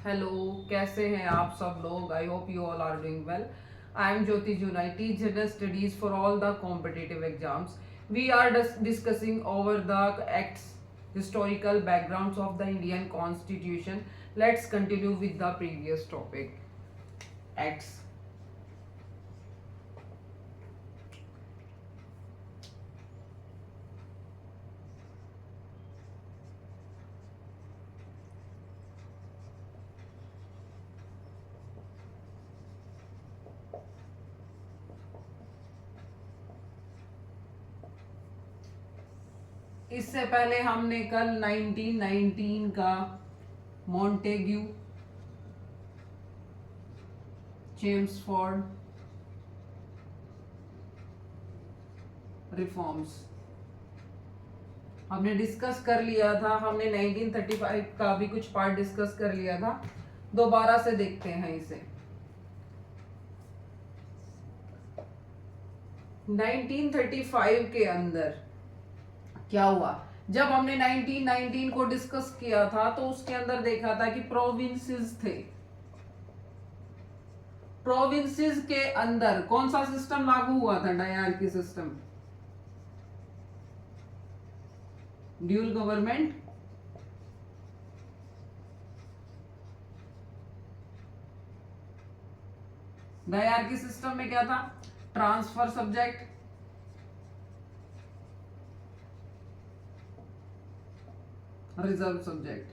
Hello, कैसे हैं आप सब लोग? I hope you all are doing well. I am Jyoti June. I teach general studies for all the competitive exams. We are discussing over the acts, historical backgrounds of the Indian Constitution. Let's continue with the previous topic, acts. इससे पहले हमने कल 1919 का Montagu, Chelmsford reforms हमने discuss कर लिया था. हमने 1935 का भी कुछ पार्ट डिस्कस कर लिया था. दोबारा से देखते हैं इसे. 1935 के अंदर क्या हुआ? जब हमने 1919 को डिस्कस किया था तो उसके अंदर देखा था कि प्रोविंसेस थे. प्रोविंसेस के अंदर कौन सा सिस्टम लागू हुआ था? Dyarchy system, dual government, dyarchy system में क्या था? Transfer subject, reserve subject.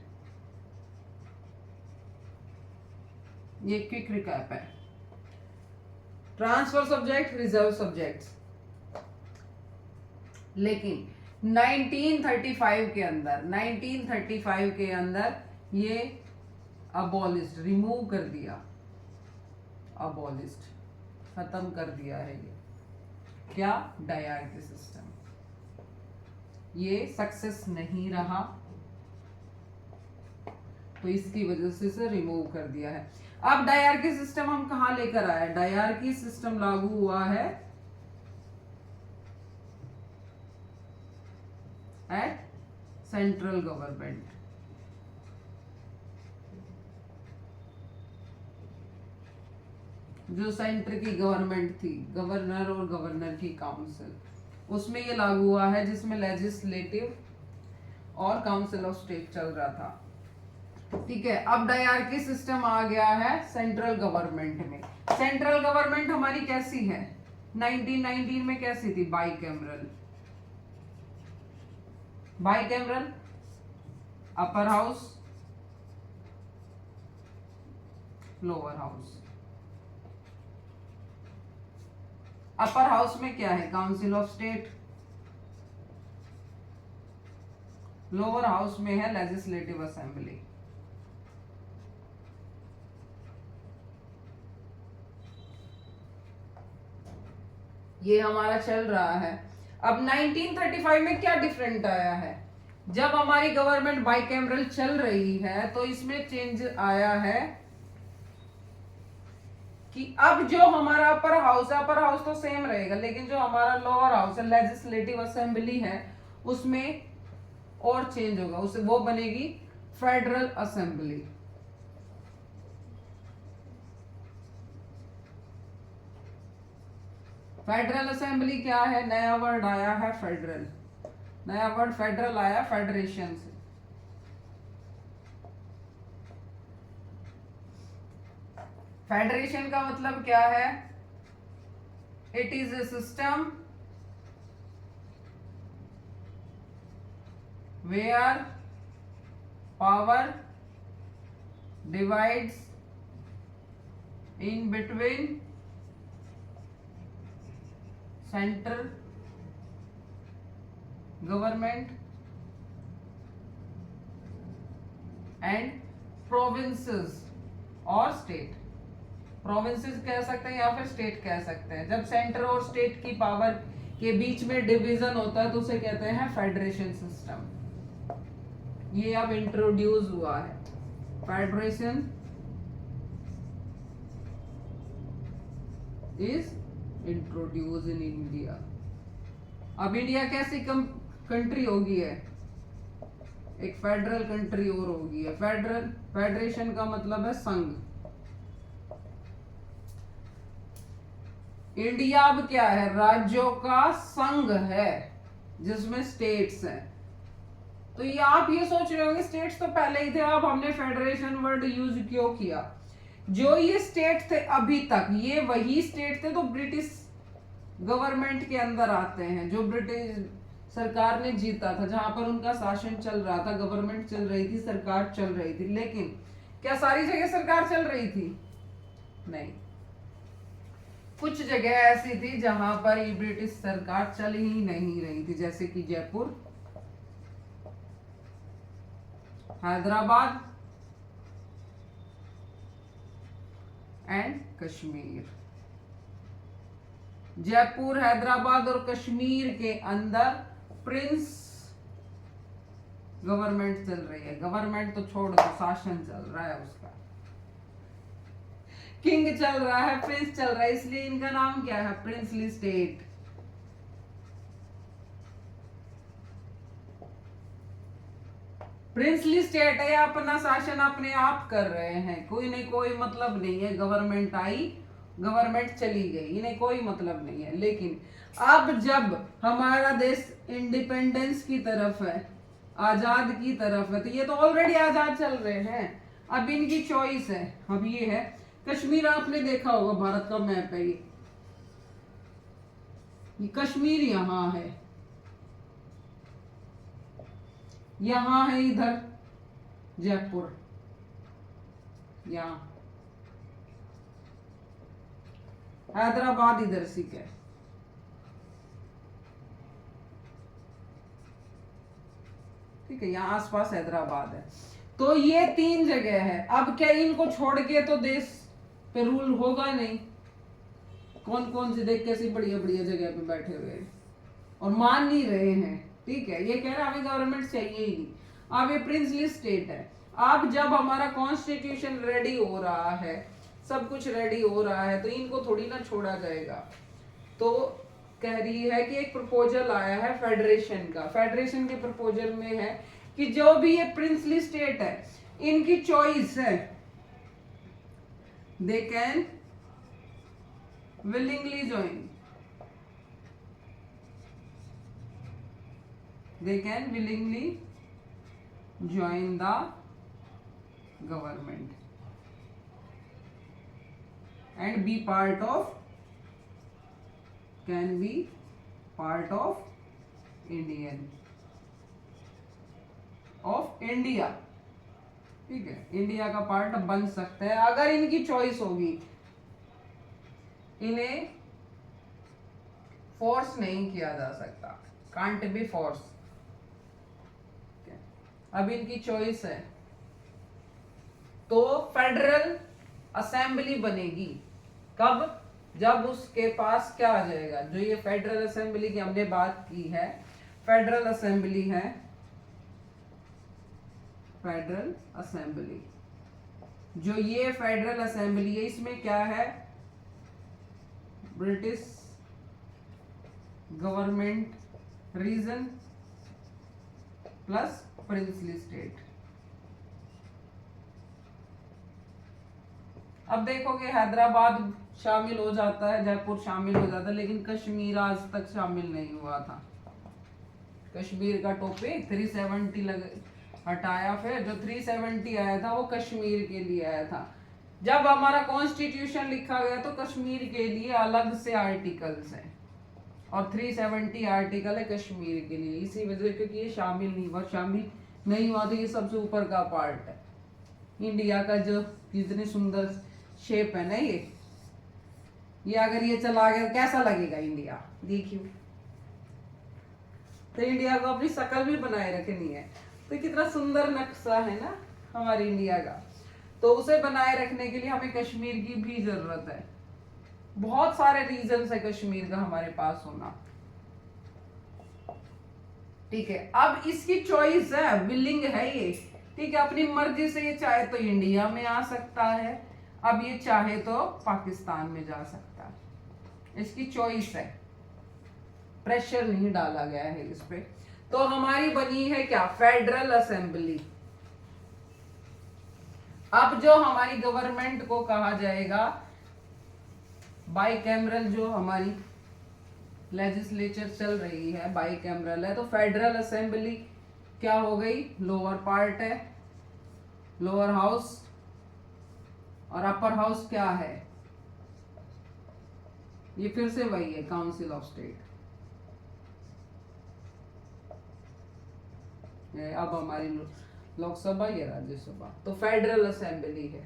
ये क्विक रिकैप है. Transfer subject, reserve subjects. लेकिन 1935 के अंदर ये अबॉलिस्ट, रिमूव कर दिया. अबॉलिस्ट, खत्म कर दिया है ये. क्या? Dyarchy system. ये सक्सेस नहीं रहा तो इसकी वजह से इसे रिमूव कर दिया है. अब डायरकी सिस्टम हम कहां लेकर आए? डायरकी सिस्टम लागू हुआ है एट सेंट्रल गवर्नमेंट. जो सेंटर की गवर्नमेंट थी, गवर्नर और गवर्नर की काउंसिल, उसमें ये लागू हुआ है, जिसमें लेजिस्लेटिव और काउंसिल ऑफ स्टेट चल रहा था. ठीक है. अब डायरकी सिस्टम आ गया है सेंट्रल गवर्नमेंट में. सेंट्रल गवर्नमेंट हमारी कैसी है? 1919 में कैसी थी? Bicameral. Bicameral, upper house, lower house. Upper house में क्या है? Council of state. Lower house में है लेजिस्लेटिव असेंबली. ये हमारा चल रहा है. अब 1935 में क्या डिफरेंट आया है? जब हमारी गवर्नमेंट बाइकैमरल चल रही है तो इसमें चेंज आया है कि अब जो हमारा अपर हाउस तो सेम रहेगा, लेकिन जो हमारा लोअर हाउस है, लेजिस्लेटिव असेंबली है, उसमें और चेंज होगा. उसे वो बनेगी फेडरल असेंबली. फेडरल असेंबली क्या है? नया वर्ड आया है फेडरल. नया वर्ड फेडरल आया फेडरेशन से. फेडरेशन का मतलब क्या है? It is a system where power divides in between central government and provinces और स्टेट. प्रोविंसेस कह सकते हैं या फिर स्टेट कह सकते हैं. जब सेंटर और स्टेट की पावर के बीच में डिवीजन होता है तो उसे कहते हैं फेडरेशन सिस्टम. ये अब इंट्रोड्यूस हुआ है. Federation is introduce in India. अब इंडिया कैसी कंट्री होगी है? एक फेडरल कंट्री और होगी है। फेडरल, फेडरेशन का मतलब है संघ। इंडिया अब क्या है? राज्यों का संघ है जिसमें स्टेट्स हैं। तो ये आप ये सोच रहे होंगे स्टेट्स तो पहले ही थे, अब हमने फेडरेशन वर्ड यूज क्यों किया? जो ये स्टेट थे अभी तक, ये वही स्टेट थे तो ब्रिटिश गवर्नमेंट के अंदर आते हैं, जो ब्रिटिश सरकार ने जीता था, जहां पर उनका शासन चल रहा था, गवर्नमेंट चल रही थी, सरकार चल रही थी। लेकिन क्या सारी जगह सरकार चल रही थी? नहीं, कुछ जगह ऐसी थी जहां पर ये ब्रिटिश सरकार चल ही नहीं रही थी, जैसे कि जयपुर, हैदराबाद एंड कश्मीर। जयपुर, हैदराबाद और कश्मीर के अंदर प्रिंस गवर्नमेंट चल रही है। गवर्नमेंट तो छोड़ दो, शासन चल रहा है उसका, किंग चल रहा है, प्रिंस चल रहा है, इसलिए इनका नाम क्या है? Princely state. प्रिंसली स्टेट है, अपना शासन अपने आप कर रहे हैं, कोई नहीं, कोई मतलब नहीं है। गवर्नमेंट आई, गवर्नमेंट चली गई, इन्हें कोई मतलब नहीं है। लेकिन अब जब हमारा देश इंडिपेंडेंस की तरफ है, आजाद की तरफ है, तो ये तो ऑलरेडी आजाद चल रहे हैं, अब इनकी चॉइस है। अब ये है कश्मीर, आपने देखा होगा भारत का मैप है ये कश्मीर यहां है, यहां है इधर जयपुर, यहां हैदराबाद इधर सिक है। ठीक है, यहाँ आसपास हैदराबाद है। तो ये 3 जगह है। अब क्या इनको छोड़ के तो देश पे रूल होगा नहीं? कौन कौन से देख कैसी बढ़िया बढ़िया जगह पे बैठे हुए हैं और मान नहीं रहे हैं। ठीक है, ये कह रहा है हमें गवर्नमेंट चाहिए ही नहीं। अब ये प्रिंसली स्टेट है। अब जब हमारा कॉन्स्टिट्यूशन रेडी हो रहा है, सब कुछ रेडी हो रहा है, तो इनको थोड़ी ना छोड़ा जाएगा। तो कह रही है कि एक प्रपोजल आया है फेडरेशन का। फेडरेशन के प्रपोजल में है कि जो भी ये प्रिंसली स्टेट है, इनकी चॉइस है, they can willingly join, they can willingly join the government and be part of, can be part of Indian of India। ठीक है, इंडिया का पार्ट बन सकता है अगर इनकी चॉइस होगी। इन्हें फोर्स नहीं किया जा सकता, कांट बी फोर्स। अब इनकी चॉइस है, तो फेडरल असेंबली बनेगी। कब? जब उसके पास क्या आ जाएगा, जो ये फेडरल असेंबली की हमने बात की है, फेडरल असेंबली है, फेडरल असेंबली, जो ये फेडरल असेंबली है, इसमें क्या है? British government region plus princely state. अब देखोगे हैदराबाद शामिल हो जाता है, जयपुर शामिल हो जाता है, लेकिन कश्मीर आज तक शामिल नहीं हुआ था। कश्मीर का टॉपिक 370 हटाया, फिर जो 370 आया था वो कश्मीर के लिए आया था। जब हमारा कॉन्स्टिट्यूशन लिखा गया तो कश्मीर के लिए अलग से आर्टिकल्स हैं, और 370 आर्टिकल है कश्मीर के लिए, इसी वजह क्योंकि ये शामिल नहीं हुआ। शामिल नहीं हुआ तो ये सबसे ऊपर का पार्ट है इंडिया का, जो जितनी सुंदर शेप है ना, ये अगर ये चला गया कैसा लगेगा इंडिया? देखिए, तो इंडिया को अपनी शक्ल भी बनाए रखनी है, तो कितना सुंदर नक्शा है ना हमारे इंडिया का। तो उसे बनाए रखने के लिए हमें कश्मीर की भी जरूरत है। बहुत सारे रीजंस है कश्मीर का हमारे पास होना। ठीक है, अब इसकी चॉइस है, विलिंग है ये। ठीक है, अपनी मर्जी से ये चाहे तो इंडिया में आ सकता है, अब ये चाहे तो पाकिस्तान में जा सकता है। इसकी चॉइस है, प्रेशर नहीं डाला गया है इस पे। तो तो हमारी बनी है क्या, फेडरल असेंबली। अब जो हमारी गवर्नमेंट को कहा जाएगा बाइकैमरल, जो हमारी लेजिस्लेचर चल रही है बाइकैमरल है, तो फेडरल असेंबली क्या हो गई, लोअर पार्ट है, लोअर हाउस, और अपर हाउस क्या है, ये फिर से वही है, काउंसिल ऑफ स्टेट। अब हमारी लोकसभा या राज्यसभा, तो फेडरल असेंबली है।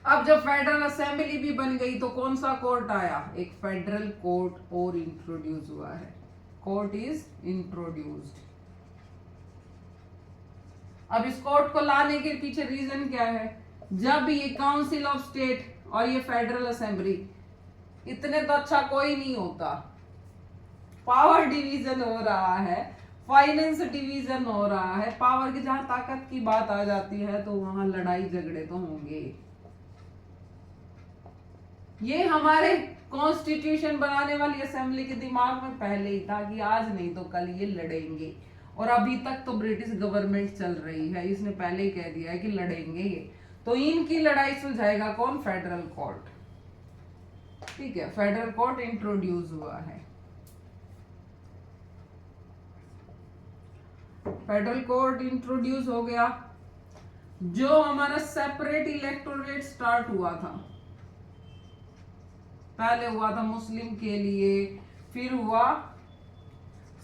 अब जब फेडरल असेंबली भी बन गई तो कौन सा कोर्ट आया, एक फेडरल कोर्ट और इंट्रोड्यूस हुआ है, कोर्ट इज इंट्रोड्यूस्ड। अब इस कोर्ट को लाने के पीछे रीजन क्या है, जब ये काउंसिल ऑफ स्टेट और ये फेडरल असेंबली, इतने तो अच्छा कोई नहीं होता, पावर डिवीजन हो रहा है, फाइनेंस डिवीजन हो रहा है, पावर की जहां ताकत की बात आ जाती है तो वहां लड़ाई झगड़े तो होंगे। ये हमारे कॉन्स्टिट्यूशन बनाने वाली असेंबली के दिमाग में पहले ही था कि आज नहीं तो कल ये लड़ेंगे, और अभी तक तो ब्रिटिश गवर्नमेंट चल रही है, इसने पहले ही कह दिया है कि लड़ेंगे ये, तो इनकी लड़ाई सुलझाएगा कौन, फेडरल कोर्ट। ठीक है, फेडरल कोर्ट इंट्रोड्यूस हुआ है। फेडरल कोर्ट इंट्रोड्यूस हो गया। जो हमारा सेपरेट इलेक्टोरेट स्टार्ट हुआ था, पहले हुआ था मुस्लिम के लिए, फिर हुआ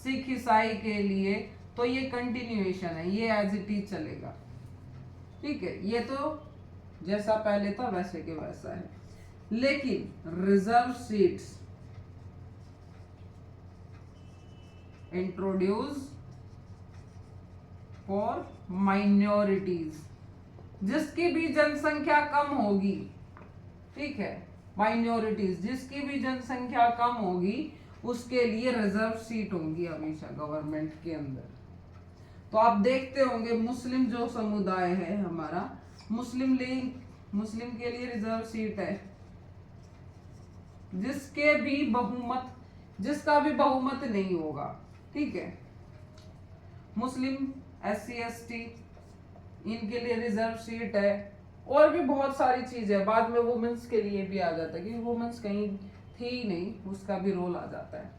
सिख ईसाई के लिए, तो ये कंटिन्यूएशन है, ये एज इट इज चलेगा। ठीक है, ये तो जैसा पहले था वैसे के वैसा है, लेकिन reserve seats introduce for minorities, जिसकी भी जनसंख्या कम होगी, ठीक है, माइनॉरिटीज जिसकी भी जनसंख्या कम होगी उसके लिए रिजर्व सीट होंगी हमेशा गवर्नमेंट के अंदर। तो आप देखते होंगे मुस्लिम जो समुदाय है हमारा, मुस्लिम के लिए रिजर्व सीट है, जिसका भी बहुमत नहीं होगा। ठीक है, मुस्लिम, SC ST इनके लिए रिजर्व सीट है, और भी बहुत सारी चीजें, बाद में वुमेन्स के लिए भी आ जाता है, क्योंकि वुमेन्स कहीं थी ही नहीं, उसका भी रोल आ जाता है।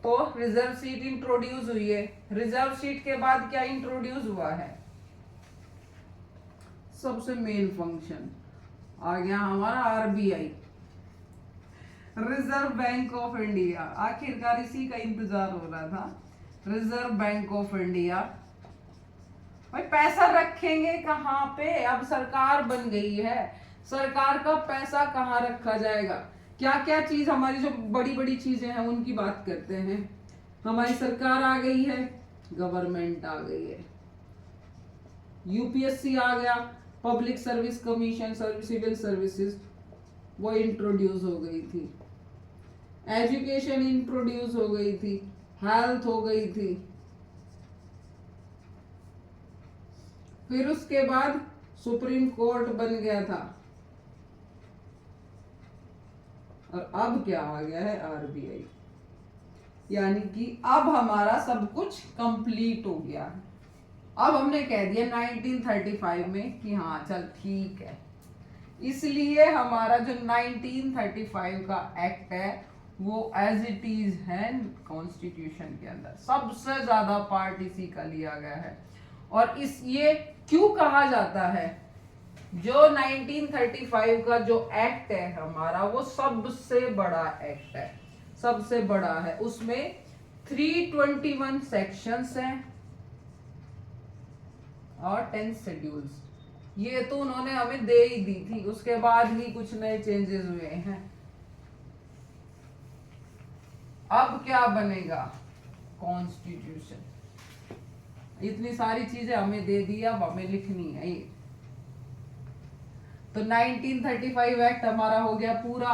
तो रिजर्व सीट इंट्रोड्यूस हुई है। रिजर्व सीट के बाद क्या इंट्रोड्यूस हुआ है, सबसे मेन फंक्शन आ गया हमारा RBI, reserve bank of India. आखिरकार इसी का इंतजार हो रहा था, रिजर्व बैंक ऑफ इंडिया। भाई पैसा रखेंगे कहाँ पे, अब सरकार बन गई है, सरकार का पैसा कहाँ रखा जाएगा, क्या क्या चीज हमारी जो बड़ी बड़ी चीजें हैं उनकी बात करते हैं। हमारी सरकार आ गई है, गवर्नमेंट आ गई है, UPSC आ गया, public service commission, civil services वो इंट्रोड्यूस हो गई थी, एजुकेशन इंट्रोड्यूस हो गई थी, हेल्थ हो गई थी, फिर उसके बाद सुप्रीम कोर्ट बन गया था, और अब क्या आ गया है, RBI। यानी कि अब हमारा सब कुछ कंप्लीट हो गया है। अब हमने कह दिया 1935 में कि हाँ चल ठीक है, इसलिए हमारा जो 1935 का एक्ट है वो एज इट इज है कॉन्स्टिट्यूशन के अंदर, सबसे ज्यादा पार्ट इसी का लिया गया है। और ये क्यों कहा जाता है, जो 1935 का जो एक्ट है हमारा वो सबसे बड़ा एक्ट है, सबसे बड़ा है, उसमें 321 सेक्शंस हैं और 10 शेड्यूल्स। ये तो उन्होंने हमें दे ही दी थी, उसके बाद ही कुछ नए चेंजेस हुए हैं। अब क्या बनेगा, कॉन्स्टिट्यूशन। इतनी सारी चीजें हमें दे दी, अब हमें लिखनी है ये। तो 1935 एक्ट हमारा हो गया पूरा,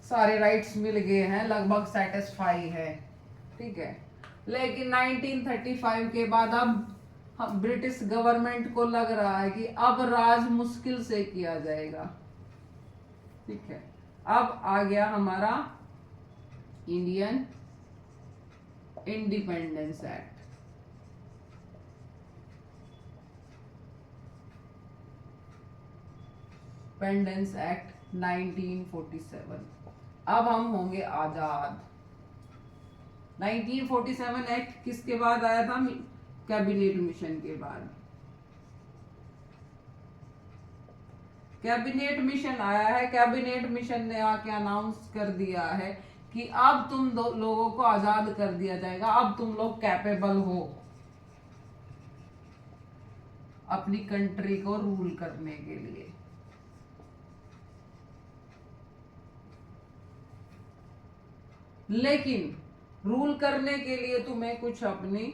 सारे राइट्स मिल गए हैं, लगभग सेटिस्फाई है। ठीक है, लेकिन 1935 के बाद अब हम ब्रिटिश गवर्नमेंट को लग रहा है कि अब राज मुश्किल से किया जाएगा। ठीक है, अब आ गया हमारा Indian independence act. Independence act 1947। अब हम होंगे आजाद। 1947 एक्ट किसके बाद आया था? कैबिनेट मिशन के बाद। कैबिनेट मिशन आया है, कैबिनेट मिशन ने आके अनाउंस कर दिया है कि अब तुम लोगों को आजाद कर दिया जाएगा, अब तुम लोग कैपेबल हो अपनी कंट्री को रूल करने के लिए। लेकिन रूल करने के लिए तुम्हें कुछ अपने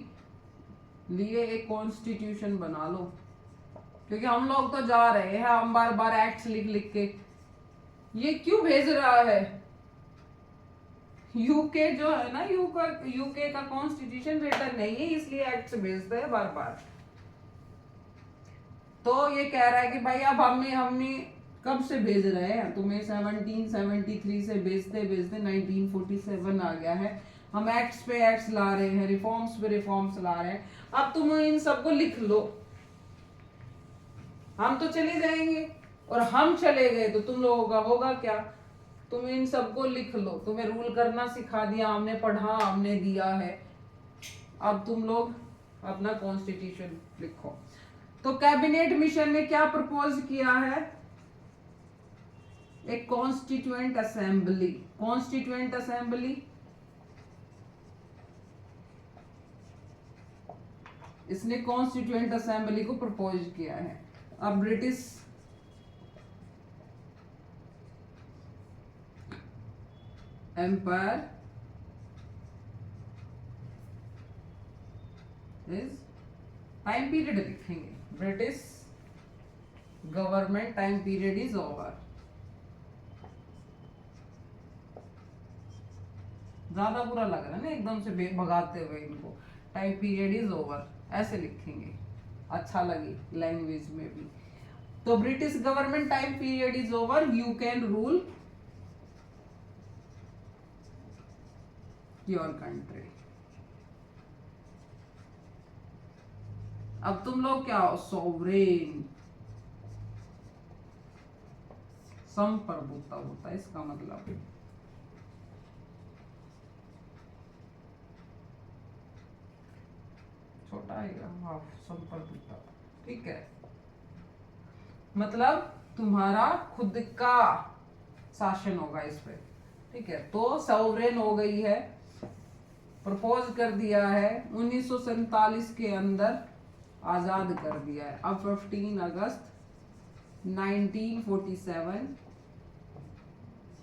लिए एक कॉन्स्टिट्यूशन बना लो, क्योंकि हम लोग तो जा रहे हैं, हम बार बार एक्ट्स लिख लिख के। ये क्यों भेज रहा है? यूके जो है ना, यूके का कॉन्स्टिट्यूशन रिटर्न नहीं है, इसलिए एक्ट्स भेजते हैं बार बार। तो ये कह रहा है कि भाई अब हमने कब से भेज रहे हैं तुम्हें? 1773 से भेजते भेजते 1947 आ गया है। हम एक्ट्स पे एक्ट्स ला रहे हैं, रिफॉर्म्स पे रिफॉर्म्स ला रहे हैं। अब तुम इन सबको लिख लो, हम तो चले जाएंगे, और हम चले गए तो तुम लोगों का होगा क्या? तुम इन सबको लिख लो, तुम्हें रूल करना सिखा दिया हमने, पढ़ा हमने दिया है, अब तुम लोग अपना कॉन्स्टिट्यूशन लिखो। तो कैबिनेट मिशन ने क्या प्रपोज किया है? एक कॉन्स्टिट्यूएंट असेंबली। कॉन्स्टिट्यूएंट असेंबली इसने कॉन्स्टिट्यूएंट असेंबली को प्रपोज किया है। अब British empire is, time period लिखेंगे, British government time period is over. ज्यादा बुरा लग रहा है ना एकदम से भगाते हुए इनको, टाइम पीरियड इज ओवर ऐसे लिखेंगे, अच्छा लगे लैंग्वेज में भी। तो British government time period is over, you can rule your country. अब तुम लोग क्या हो? सोवरेन, संप्रभुता होता है इसका मतलब। छोटा आएगा हाफ, संप्रभुता, ठीक है। मतलब तुम्हारा खुद का शासन होगा इस पे, ठीक है। तो सॉवरेन हो गई है, प्रपोज कर दिया है, 1947 के अंदर आजाद कर दिया है। अब 15 अगस्त 1947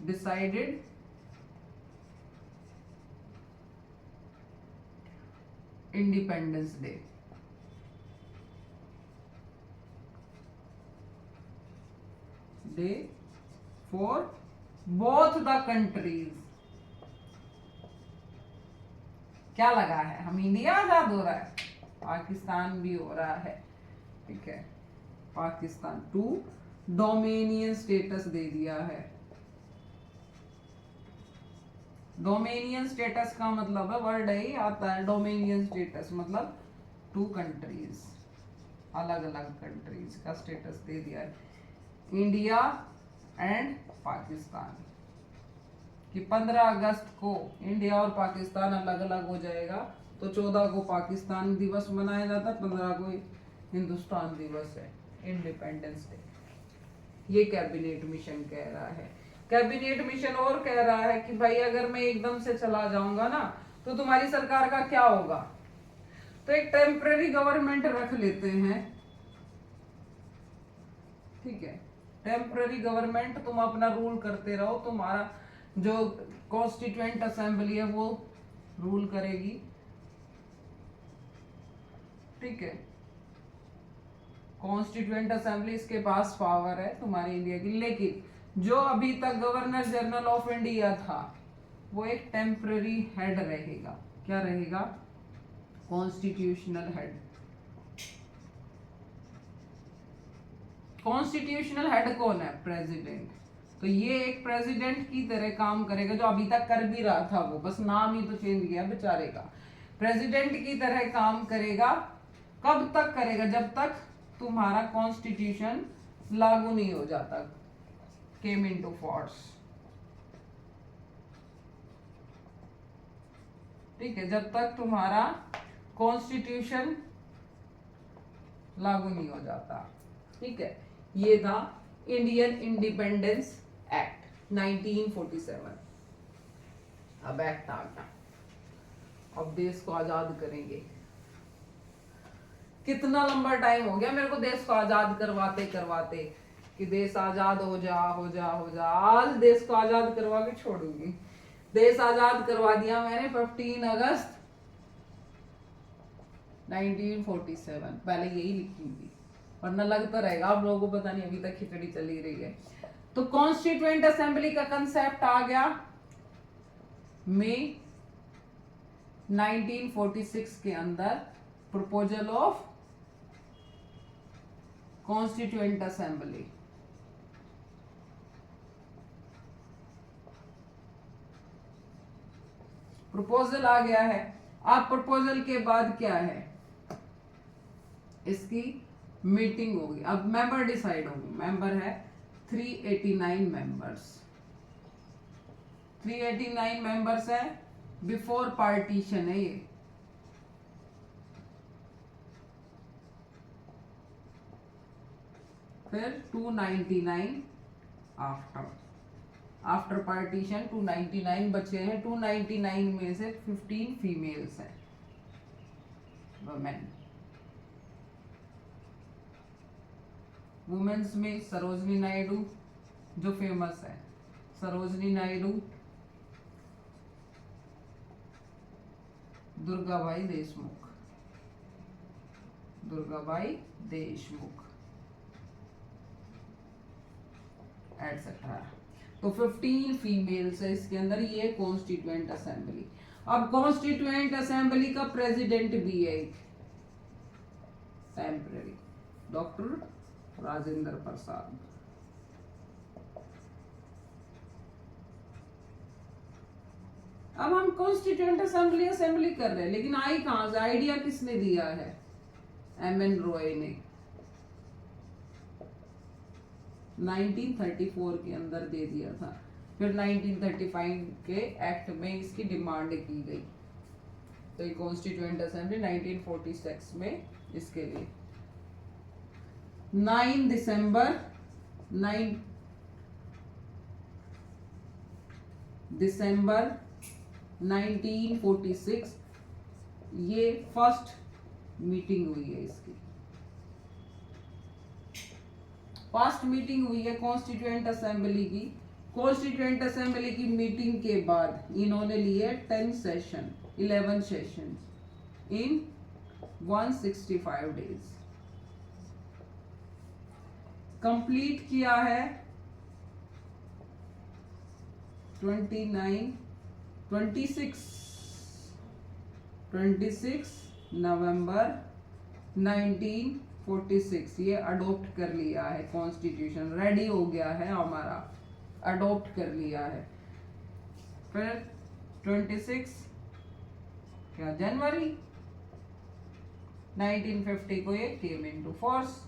decided independence day. Day for both the countries. क्या लगा है? हम इंडिया आजाद हो रहा है, पाकिस्तान भी हो रहा है, ठीक है। पाकिस्तान टू डोमेनियन स्टेटस दे दिया है। डोमेनियन स्टेटस का मतलब है, वर्ड ही आता है डोमेनियन स्टेटस, मतलब टू कंट्रीज, अलग अलग कंट्रीज का स्टेटस दे दिया है, इंडिया एंड पाकिस्तान। कि 15 अगस्त को इंडिया और पाकिस्तान अलग अलग हो जाएगा, तो 14 को पाकिस्तान दिवस मनाया जाता है, 15 को हिंदुस्तान दिवस है, इंडिपेंडेंस डे। ये कैबिनेट मिशन कह रहा है। कैबिनेट मिशन और कह रहा है कि भाई अगर मैं एकदम से चला जाऊंगा ना, तो तुम्हारी सरकार का क्या होगा? तो एक टेम्पररी गवर्नमेंट रख लेते हैं, ठीक है। टेम्पररी गवर्नमेंट, तुम अपना रूल करते रहो, तुम्हारा जो कॉन्स्टिट्यूएंट असेंबली है वो रूल करेगी, ठीक है। कॉन्स्टिट्यूएंट असेंबली इसके पास पावर है तुम्हारी इंडिया की, लेकिन जो अभी तक गवर्नर जनरल ऑफ इंडिया था वो एक टेम्पररी हेड रहेगा। क्या रहेगा? Constitutional head. कॉन्स्टिट्यूशनल हेड कौन है? प्रेसिडेंट। तो ये एक प्रेसिडेंट की तरह काम करेगा, जो अभी तक कर भी रहा था, वो बस नाम ही तो चेंज किया बेचारे का। प्रेसिडेंट की तरह काम करेगा। कब तक करेगा? जब तक तुम्हारा कॉन्स्टिट्यूशन लागू नहीं हो जाता, केम इनटू फोर्स। ठीक है, जब तक तुम्हारा कॉन्स्टिट्यूशन लागू नहीं हो जाता। ठीक है, ये था इंडियन इंडिपेंडेंस एक्ट 1947। अब एक्ट आ गया, अब देश को आजाद करेंगे। कितना लंबा टाइम हो गया मेरे को देश को आजाद करवाते करवाते, कि देश आजाद हो जा हो जा हो जा। आज देश को आजाद करवा के छोड़ूंगी। देश आजाद करवा दिया मैंने 15 अगस्त 1947। पहले यही लिखी थी, वरना लगता रहेगा आप लोगों को पता नहीं अभी तक खिचड़ी चली रही है। तो कॉन्स्टिट्यूएंट असेंबली का कंसेप्ट आ गया मई 1946 के अंदर, proposal of constituent assembly. Proposal आ गया है। अब प्रपोजल के बाद क्या है? इसकी मीटिंग होगी। अब मेंबर डिसाइड होंगे। मेंबर है 389 मेंबर्स। 389 मेंबर्स है। बिफोर पार्टीशन है ये। फिर 299 आफ्टर पार्टीशन 299 बचे हैं। 299 में से 15 फीमेल्स हैं, वुमेन। वुमेन्स में सरोजनी नायडू जो फेमस है, सरोजनी नायडू, दुर्गाबाई देशमुख, दुर्गाबाई देशमुख एटसेट्रा। तो 15 फीमेल्स है इसके अंदर। ये कॉन्स्टिट्यूएंट असेंबली। अब कॉन्स्टिट्यूएंट असेंबली का प्रेसिडेंट भी है एक टेम्पररी, डॉक्टर राजेंद्र प्रसाद। अब हम कॉन्स्टिट्यूएंट असेंबली असेंबली कर रहे हैं, लेकिन आई कहां से? आइडिया किसने दिया है? एमएन रॉय ने 1934 के अंदर दे दिया था। फिर 1935 के एक्ट में इसकी डिमांड की गई। तो ये कॉन्स्टिट्यूएंट असेंबली 1946 में इसके लिए 9 दिसंबर 1946 ये फर्स्ट मीटिंग हुई है इसकी। फर्स्ट मीटिंग हुई है कॉन्स्टिट्यूएंट असेंबली की। कॉन्स्टिट्यूएंट असेंबली की मीटिंग के बाद इन्होंने लिए 11 सेशन इन 165 डेज। कंप्लीट किया है 26 नवंबर 1946 ये अडॉप्ट कर लिया है। कॉन्स्टिट्यूशन रेडी हो गया है हमारा, अडॉप्ट कर लिया है। फिर 26 क्या जनवरी 1950 को ये केम इनटू फोर्स।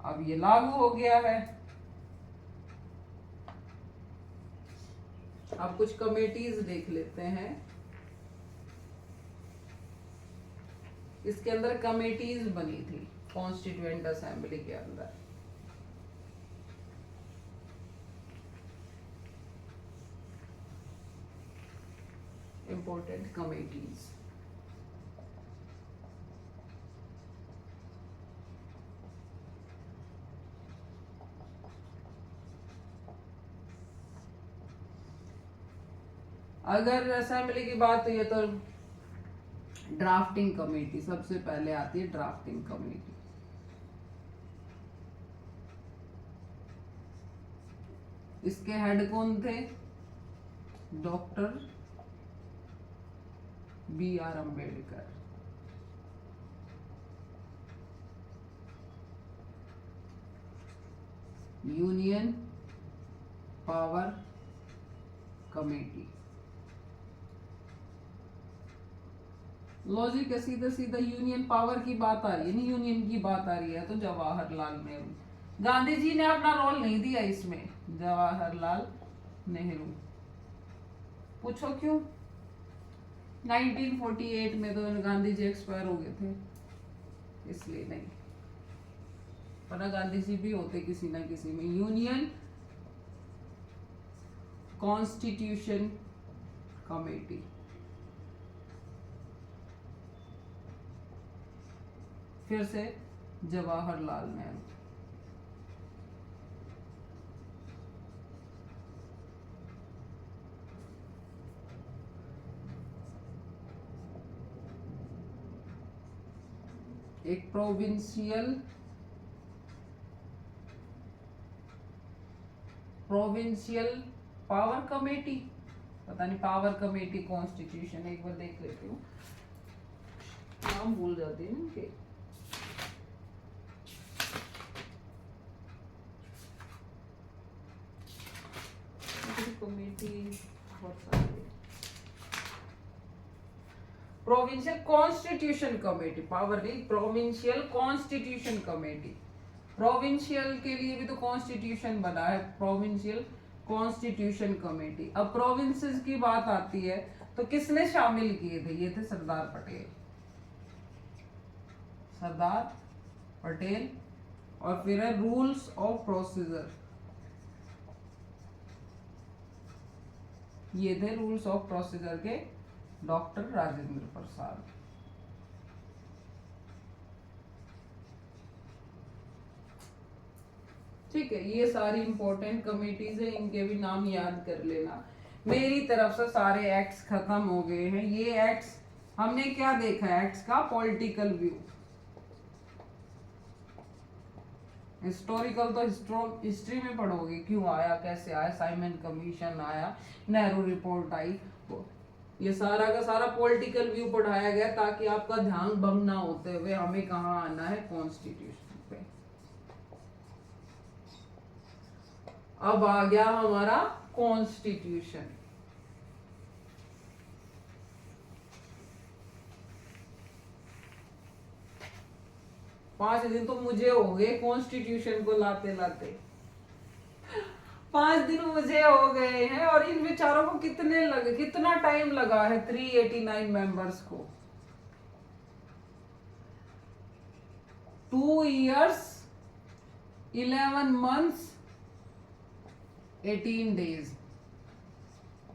अब ये लागू हो गया है। अब कुछ कमेटीज देख लेते हैं। इसके अंदर कमेटीज बनी थी कॉन्स्टिट्यूएंट असेंबली के अंदर। Important committees. अगर असेंबली की बात तो ये तो ड्राफ्टिंग कमेटी सबसे पहले आती है। ड्राफ्टिंग कमेटी इसके हेड कौन थे? Doctor BR Ambedkar. Union power committee. Logic है, सीधा सीधा यूनियन पावर की बात आ रही है, नहीं यूनियन की बात आ रही है तो जवाहरलाल नेहरू। गांधी जी ने अपना रोल नहीं दिया इसमें, जवाहरलाल नेहरू। पूछो क्यों? 1948 में तो गांधी जी एक्सपायर हो गए थे, इसलिए नहीं। पर गांधी जी भी होते किसी ना किसी में। यूनियन कॉन्स्टिट्यूशन कमेटी, फिर से जवाहरलाल नेहरू। एक प्रोविंशियल पावर कमेटी, पता नहीं पावर कमेटी कॉन्स्टिट्यूशन, एक बार देख लेती हूँ, नाम भूल जाती है इनके। कमेटी बहुत सारी, प्रोविंशियल कॉन्स्टिट्यूशन कमेटी, पावर नहीं, प्रोविंशियल कॉन्स्टिट्यूशन कमेटी। प्रोविंशियल के लिए भी तो कॉन्स्टिट्यूशन बना है, प्रोविंशियल कॉन्स्टिट्यूशन कमेटी। अब प्रोविंसेस की बात आती है तो किसने शामिल किए थे? ये थे सरदार पटेल, सरदार पटेल। और फिर है रूल्स ऑफ प्रोसीजर, ये थे रूल्स ऑफ प्रोसीजर के डॉक्टर राजेंद्र प्रसाद। ठीक है, ये सारी इंपॉर्टेंट कमेटीज है, इनके भी नाम याद कर लेना। मेरी तरफ से सारे एक्ट्स खत्म हो गए हैं। ये एक्ट्स हमने क्या देखा? एक्ट्स का पॉलिटिकल व्यू। हिस्टोरिकल तो हिस्ट्री में पढ़ोगे, क्यों आया, कैसे आया, साइमन कमीशन आया, नेहरू रिपोर्ट आई, ये सारा का सारा पॉलिटिकल व्यू पढ़ाया गया ताकि आपका ध्यान भंग ना होते हुए हमें कहाँ आना है, कॉन्स्टिट्यूशन पे। अब आ गया हमारा कॉन्स्टिट्यूशन। पांच दिन तो मुझे हो गए कॉन्स्टिट्यूशन को लाते लाते, 5 दिन मुझे हो गए हैं। और इन बेचारों को कितना टाइम लगा है 389 मेंबर्स को? 2 years 11 months 18 days,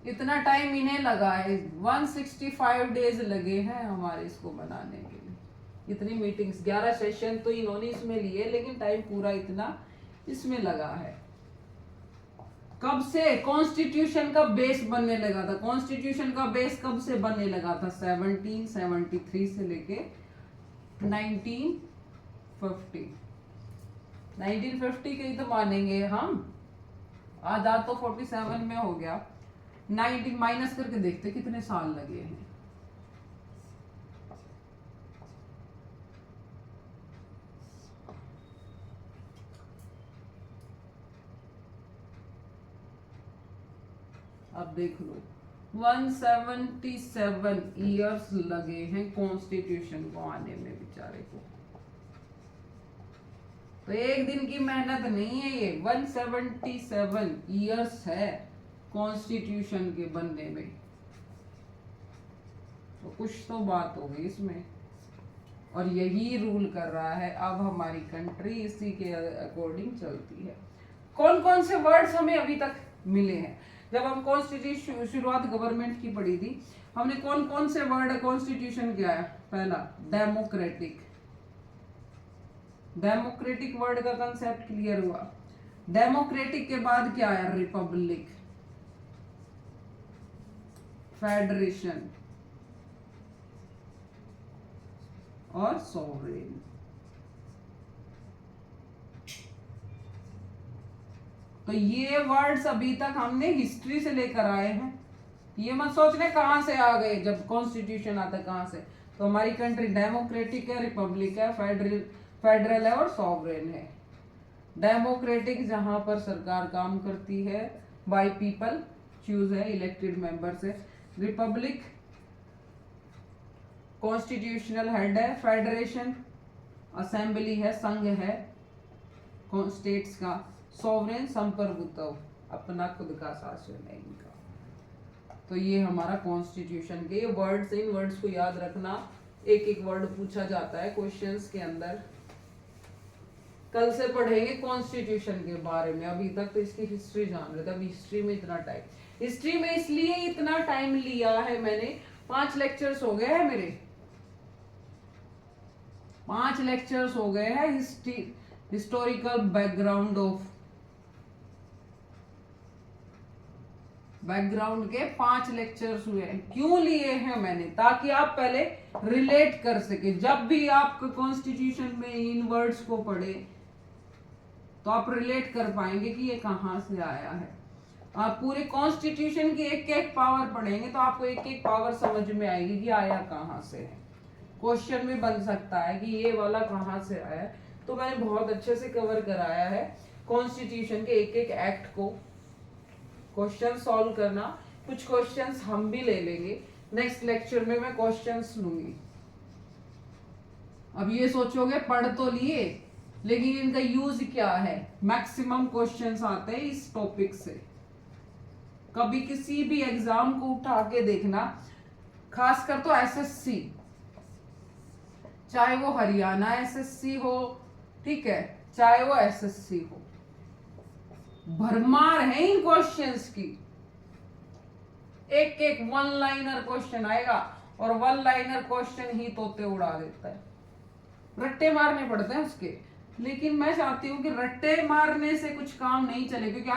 इतना टाइम इन्हें लगा है। 165 डेज लगे हैं हमारे इसको बनाने के लिए। इतनी मीटिंग्स, 11 सेशन तो इन्होंने इसमें लिए, लेकिन टाइम पूरा इतना इसमें लगा है। कब से कॉन्स्टिट्यूशन का बेस बनने लगा था? कॉन्स्टिट्यूशन का बेस कब से बनने लगा था? 1773 से लेके 1950। 1950 के ही तो मानेंगे हम। आजाद तो 47 में हो गया। 19 माइनस करके देखते कितने साल लगे हैं। अब देख लो, 177 इयर्स लगे हैं कॉन्स्टिट्यूशन को आने में बेचारे को। तो एक दिन की मेहनत नहीं है ये, 177 इयर्स है कॉन्स्टिट्यूशन के बनने में। तो कुछ तो बात हो गई इसमें, और यही रूल कर रहा है अब हमारी कंट्री, इसी के अकॉर्डिंग चलती है। कौन कौन से वर्ड्स हमें अभी तक मिले हैं? जब हम कॉन्स्टिट्यूशन शुरुआत गवर्नमेंट की पढ़ी थी, हमने कौन कौन से वर्ड कॉन्स्टिट्यूशन क्या है? पहला डेमोक्रेटिक, डेमोक्रेटिक वर्ड का कंसेप्ट क्लियर हुआ। डेमोक्रेटिक के बाद क्या आया? रिपब्लिक, फेडरेशन और सॉवरेन। तो ये वर्ड्स अभी तक हमने हिस्ट्री से लेकर आए हैं। ये मत सोचने कहां से आ गए, जब कॉन्स्टिट्यूशन आता कहां से। तो हमारी कंट्री डेमोक्रेटिक है, रिपब्लिक है, फेडरल है और सॉवरेन है। डेमोक्रेटिक जहां पर सरकार काम करती है, बाय पीपल चूज है, इलेक्टेड मेंबर्स है। रिपब्लिक कॉन्स्टिट्यूशनल हेड है। फेडरेशन असेंबली है, संघ है स्टेट्स का। सॉवरेन संप्रभुत्व, अपना खुद का शासन है इनका। तो ये हमारा कॉन्स्टिट्यूशन के वर्ड्स, इन वर्ड्स को याद रखना। एक एक वर्ड पूछा जाता है क्वेश्चंस के अंदर। कल से पढ़ेंगे कॉन्स्टिट्यूशन के बारे में। अभी तक तो इसकी हिस्ट्री जान रहे थे, अभी हिस्ट्री में इतना टाइम, हिस्ट्री में इसलिए इतना टाइम लिया है मैंने, 5 लेक्चर्स हो गए हैं मेरे, 5 लेक्चर्स हो गए हैं हिस्टोरिकल बैकग्राउंड के 5 लेक्चर्स हुए हैं। क्यों लिए हैं मैंने? ताकि आप पहले रिलेट कर सके। जब भी आप कॉन्स्टिट्यूशन में इन वर्ड्स को पढ़े तो आप रिलेट कर पाएंगे कि ये कहां से आया है। आप पूरे कॉन्स्टिट्यूशन की एक एक पावर पढ़ेंगे तो आपको एक एक पावर समझ में आएगी कि आया कहां से है। क्वेश्चन में बन सकता है कि ये वाला कहां से आया है। तो मैंने बहुत अच्छे से कवर कराया है कॉन्स्टिट्यूशन के एक एक एक्ट को। क्वेश्चन सॉल्व करना, कुछ क्वेश्चंस हम भी ले लेंगे नेक्स्ट लेक्चर में, मैं क्वेश्चंस लूंगी। अब ये सोचोगे पढ़ तो लिए, लेकिन इनका यूज क्या है? मैक्सिमम क्वेश्चंस आते हैं इस टॉपिक से। कभी किसी भी एग्जाम को उठा के देखना, खासकर तो एसएससी, चाहे वो हरियाणा एसएससी हो, ठीक है, चाहे वो एसएससी हो, भरमार है इन क्वेश्चंस की। एक एक वन लाइनर क्वेश्चन आएगा, और वन लाइनर क्वेश्चन ही तोते उड़ा देता है। रट्टे मारने पड़ते हैं उसके, लेकिन मैं चाहती हूं कि रट्टे मारने से कुछ काम नहीं चले, क्योंकि